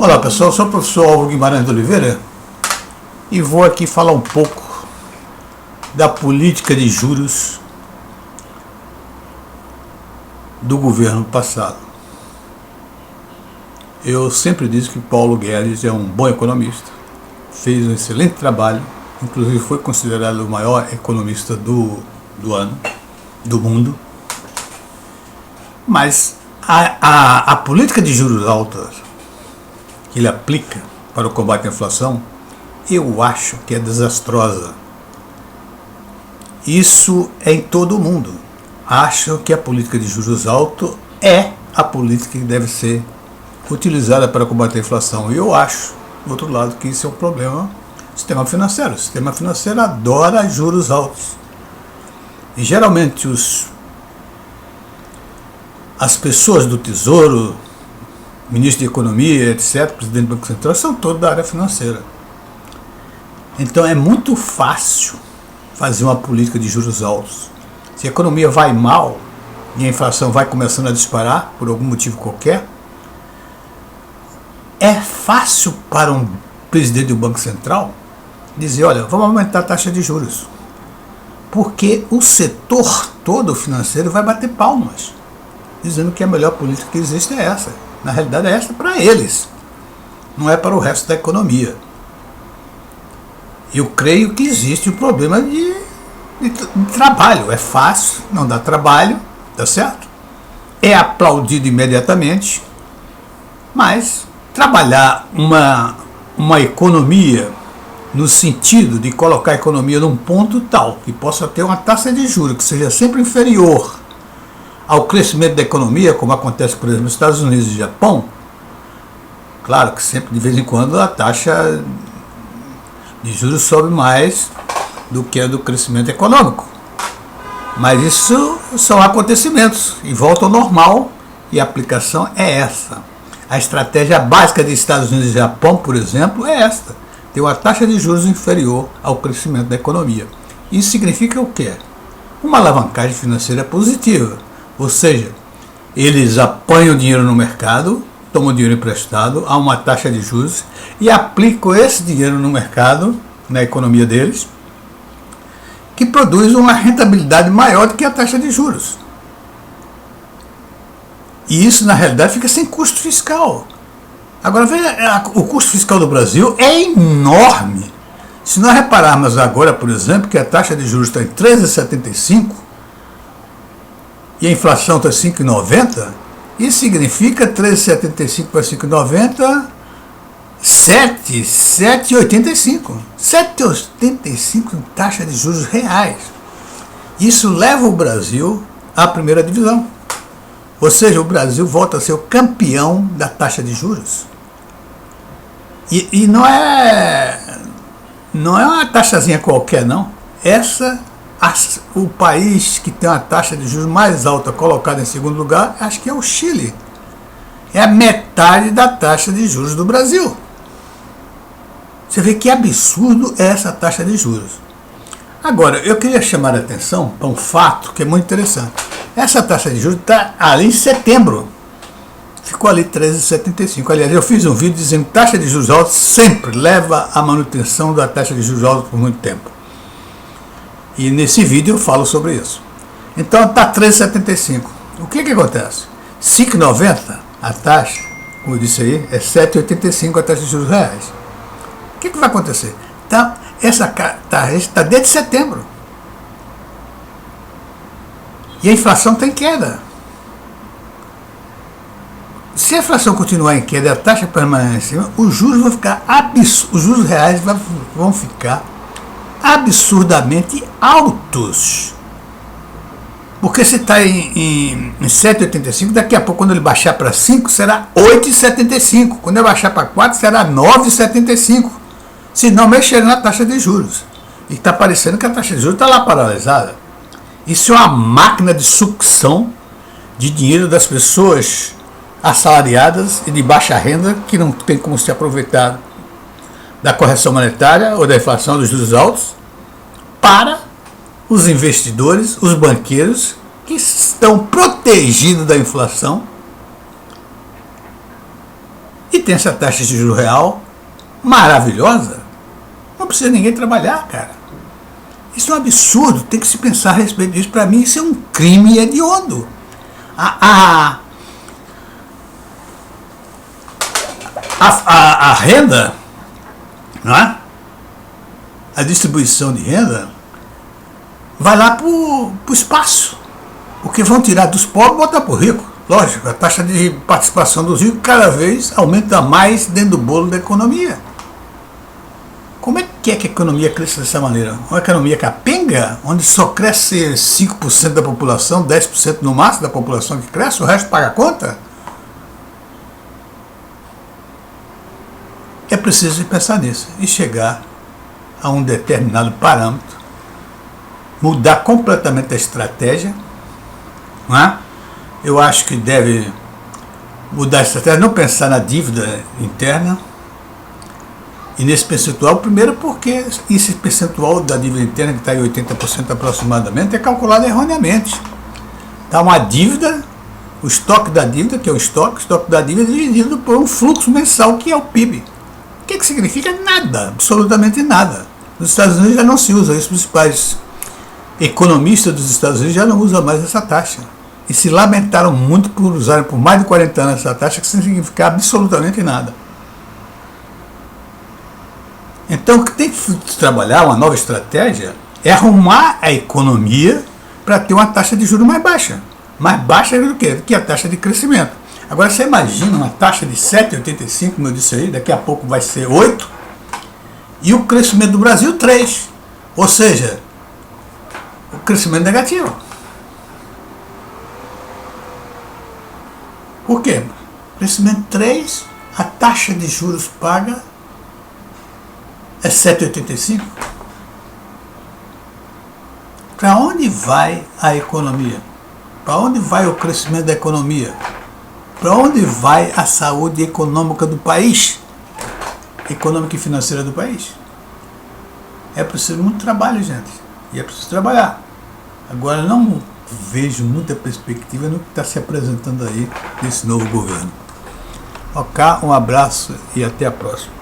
Olá pessoal, eu sou o professor Álvaro Guimarães de Oliveira e vou aqui falar um pouco da política de juros do governo passado. Eu sempre disse que Paulo Guedes é um bom economista, fez um excelente trabalho, inclusive foi considerado o maior economista do ano, do mundo, mas a política de juros altos que ele aplica para o combate à inflação, eu acho que é desastrosa. Isso é em todo o mundo. Acho que a política de juros altos é a política que deve ser utilizada para combater a inflação. E eu acho, do outro lado, que isso é um problema do sistema financeiro. O sistema financeiro adora juros altos. E geralmente as pessoas do Tesouro, ministro de Economia, etc., presidente do Banco Central, são todos da área financeira. Então é muito fácil fazer uma política de juros altos. Se a economia vai mal e a inflação vai começando a disparar, por algum motivo qualquer, é fácil para um presidente do Banco Central dizer, olha, vamos aumentar a taxa de juros. Porque o setor todo financeiro vai bater palmas, dizendo que a melhor política que existe é essa. Na realidade é essa para eles, não é para o resto da economia. Eu creio que existe o problema de trabalho. É fácil, não dá trabalho, tá certo? É aplaudido imediatamente, mas trabalhar uma economia no sentido de colocar a economia num ponto tal que possa ter uma taxa de juros que seja sempre inferior ao crescimento da economia, como acontece, por exemplo, nos Estados Unidos e Japão. Claro que sempre, de vez em quando, a taxa de juros sobe mais do que a do crescimento econômico. Mas isso são acontecimentos e volta ao normal, e a aplicação é essa. A estratégia básica dos Estados Unidos e Japão, por exemplo, é esta: ter uma taxa de juros inferior ao crescimento da economia. Isso significa o quê? Uma alavancagem financeira positiva. Ou seja, eles apanham dinheiro no mercado, tomam dinheiro emprestado a uma taxa de juros e aplicam esse dinheiro no mercado, na economia deles, que produz uma rentabilidade maior do que a taxa de juros. E isso, na realidade, fica sem custo fiscal. Agora, veja, o custo fiscal do Brasil é enorme. Se nós repararmos agora, por exemplo, que a taxa de juros está em 13,75%, e a inflação está 5,90, isso significa 13,75 para 5,90, 7,85. 7,85 em taxa de juros reais. Isso leva o Brasil à primeira divisão. Ou seja, o Brasil volta a ser o campeão da taxa de juros. E não é uma taxazinha qualquer, não. O país que tem a taxa de juros mais alta colocada em segundo lugar, acho que é o Chile. É a metade da taxa de juros do Brasil. Você vê que absurdo é essa taxa de juros. Agora, eu queria chamar a atenção para um fato que é muito interessante. Essa taxa de juros está ali em setembro. Ficou ali 13,75. Aliás, eu fiz um vídeo dizendo que taxa de juros alta sempre leva à manutenção da taxa de juros alta por muito tempo. E nesse vídeo eu falo sobre isso. Então está 13,75. O que acontece? 5,90 a taxa, como eu disse aí, é 7,85 a taxa de juros reais. O que vai acontecer? Então, essa taxa está desde setembro. E a inflação está em queda. Se a inflação continuar em queda e a taxa permanecer em cima, os juros vão ficar os juros reais vão ficar absurdamente altos. Porque se está em 7,85, daqui a pouco, quando ele baixar para 5, será 8,75. Quando ele baixar para 4, será 9,75. Se não mexer na taxa de juros. E está parecendo que a taxa de juros está lá paralisada. Isso é uma máquina de sucção de dinheiro das pessoas assalariadas e de baixa renda que não tem como se aproveitar da correção monetária ou da inflação dos juros altos para os investidores, os banqueiros, que estão protegidos da inflação e tem essa taxa de juros real maravilhosa. Não precisa ninguém trabalhar, cara. Isso é um absurdo, tem que se pensar a respeito disso. Para mim, isso é um crime hediondo. A renda, não é? A distribuição de renda vai lá para o espaço. O que vão tirar dos pobres, botar para o rico. Lógico, a taxa de participação dos ricos cada vez aumenta mais dentro do bolo da economia. Como é que a economia cresce dessa maneira? Uma economia capenga, onde só cresce 5% da população, 10% no máximo da população que cresce, o resto paga a conta? É preciso pensar nisso e chegar a um determinado parâmetro, mudar completamente a estratégia, não é? Eu acho que deve mudar a estratégia, não pensar na dívida interna e nesse percentual, primeiro porque esse percentual da dívida interna, que está em 80% aproximadamente, é calculado erroneamente. Dá uma dívida, o estoque da dívida, que é o estoque da dívida é dividido por um fluxo mensal, que é o PIB. O que significa? Nada, absolutamente nada. Nos Estados Unidos já não se usa isso, os principais economistas dos Estados Unidos já não usam mais essa taxa. E se lamentaram muito por usarem por mais de 40 anos essa taxa, que significa absolutamente nada. Então, o que tem que trabalhar, uma nova estratégia, é arrumar a economia para ter uma taxa de juros mais baixa. Mais baixa do que a taxa de crescimento. Agora, você imagina uma taxa de 7,85, como eu disse aí, daqui a pouco vai ser 8, e o crescimento do Brasil 3. Ou seja, o crescimento negativo. Por quê? Crescimento 3, a taxa de juros paga é 7,85. Para onde vai a economia? Para onde vai o crescimento da economia? Para onde vai a saúde econômica do país? Econômica e financeira do país? É preciso muito trabalho, gente. E é preciso trabalhar. Agora, não vejo muita perspectiva no que está se apresentando aí nesse novo governo. Ok, um abraço e até a próxima.